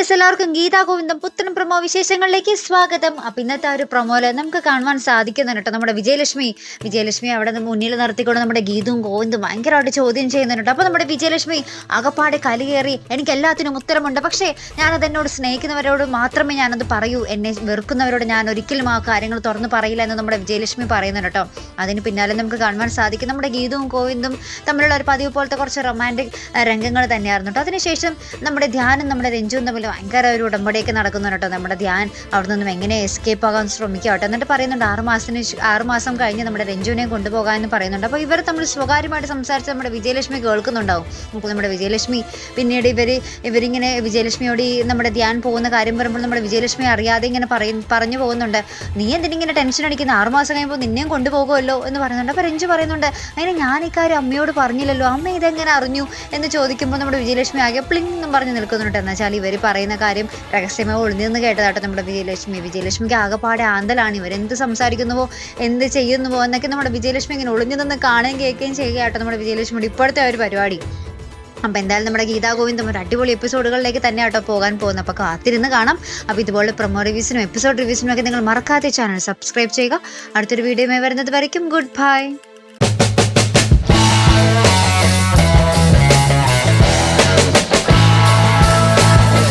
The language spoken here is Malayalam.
ഗൈസ്, എല്ലാവർക്കും ഗീതാ ഗോവിന്ദം പുത്തൻ പ്രൊമോ വിശേഷങ്ങളിലേക്ക് സ്വാഗതം. അപ്പം ഇന്നത്തെ ഒരു പ്രൊമോയില് നമുക്ക് കാണുവാൻ സാധിക്കുന്നുണ്ട് കേട്ടോ, നമ്മുടെ വിജയലക്ഷ്മി അവിടെ മുന്നിൽ നിർത്തിക്കൊണ്ട് നമ്മുടെ ഗീതവും ഗോവിന്ദും ഭയങ്കരമായിട്ട് ചോദ്യം ചെയ്യുന്നുണ്ട്. അപ്പോൾ നമ്മുടെ വിജയലക്ഷ്മി അകപ്പാടെ കലിയേറി എനിക്ക് എല്ലാത്തിനും ഉത്തരമുണ്ട്, പക്ഷേ ഞാനത് എന്നോട് സ്നേഹിക്കുന്നവരോട് മാത്രമേ ഞാനത് പറയൂ, എന്നെ വെറുക്കുന്നവരോട് ഞാൻ ഒരിക്കലും ആ കാര്യങ്ങൾ തുറന്ന് പറയില്ല എന്ന് നമ്മുടെ വിജയലക്ഷ്മി പറയുന്നുണ്ട് കേട്ടോ. അതിന് പിന്നാലെ നമുക്ക് കാണുവാൻ സാധിക്കും നമ്മുടെ ഗീതവും ഗോവിന്ദും തമ്മിലുള്ള ഒരു പതിവ് പോലത്തെ കുറച്ച് റൊമാൻറ്റിക് രംഗങ്ങൾ തന്നെയായിരുന്നു കേട്ടോ. അതിനുശേഷം നമ്മുടെ ധ്യാനും നമ്മുടെ രഞ്ജുവും തമ്മിൽ ഭയങ്കര ഒരു ഉടമ്പടിയൊക്കെ നടക്കുന്നു കേട്ടോ. നമ്മുടെ ധ്യാൻ അവിടെ നിന്നും എങ്ങനെ എസ്കേപ്പ് ആകാൻ ശ്രമിക്കുക കേട്ടോ. എന്നിട്ട് പറയുന്നുണ്ട് 6 മാസം കഴിഞ്ഞ് നമ്മുടെ രഞ്ജുവിനെ കൊണ്ടുപോകാമെന്ന് പറയുന്നുണ്ട്. അപ്പോൾ ഇവർ തമ്മിൽ സ്വകാര്യമായിട്ട് സംസാരിച്ച് നമ്മുടെ വിജയലക്ഷ്മി കേൾക്കുന്നുണ്ടാവും. അപ്പോൾ നമ്മുടെ വിജയലക്ഷ്മി പിന്നീട് ഇവരിങ്ങനെ വിജയലക്ഷ്മിയോട് ഈ നമ്മുടെ ധ്യാൻ പോകുന്ന കാര്യം പറയുമ്പോൾ നമ്മുടെ വിജയലക്ഷ്മി അറിയാതെ ഇങ്ങനെ പറഞ്ഞു പോകുന്നുണ്ട്, നീ എന്തിനിങ്ങനെ ടെൻഷൻ അടിക്കുന്ന, 6 മാസം കഴിയുമ്പോൾ നിന്നെയും കൊണ്ടുപോകുമല്ലോ എന്ന് പറയുന്നുണ്ട്. അപ്പോൾ രഞ്ജു പറയുന്നുണ്ട്, അതിന് ഞാൻ ഇക്കാര്യം അമ്മയോട് പറഞ്ഞില്ലല്ലോ, അമ്മ ഇതെങ്ങനെ അറിഞ്ഞു എന്ന് ചോദിക്കുമ്പോൾ നമ്മുടെ വിജയലക്ഷ്മി ആകെ പ്ലിങ് എന്നും പറഞ്ഞ് നിൽക്കുന്നുണ്ട്. എന്നുവെച്ചാൽ ഇവർ പറയുന്ന കാര്യം രഹസ്യമായി ഒളിഞ്ഞെന്ന് കേട്ടതാട്ടോ നമ്മുടെ വിജയലക്ഷ്മിക്ക് ആകെപ്പാടെ ആന്തലാണ്. ഇവരെന്ത് സംസാരിക്കുന്നുവോ എന്ത് ചെയ്യുന്നുവോ എന്നൊക്കെ നമ്മുടെ വിജയലക്ഷ്മി ഇങ്ങനെ ഒളിഞ്ഞു നിന്ന് കാണുകയും കേൾക്കുകയും ചെയ്യുക കേട്ടോ നമ്മുടെ വിജയലക്ഷ്മിയുടെ ഇപ്പോഴത്തെ ഒരു പരിപാടി. അപ്പോൾ എന്തായാലും നമ്മുടെ ഗീതാ ഗോവിന്ദം ഒരു അടിപൊളി എപ്പിസോഡുകളിലേക്ക് തന്നെ ആട്ടോ പോകാൻ പോകുന്നത്. അപ്പോൾ കാത്തിരുന്ന് കാണാം. അപ്പോൾ ഇതുപോലെ പ്രൊമോ റിവ്യൂസിനും എപ്പിസോഡ് റിവ്യൂസിനും ഒക്കെ നിങ്ങൾ മറക്കാതെ ചാനൽ സബ്സ്ക്രൈബ് ചെയ്യുക. അടുത്തൊരു വീഡിയോയുമായി വരുന്നത് വരയ്ക്കും ഗുഡ് ബൈ.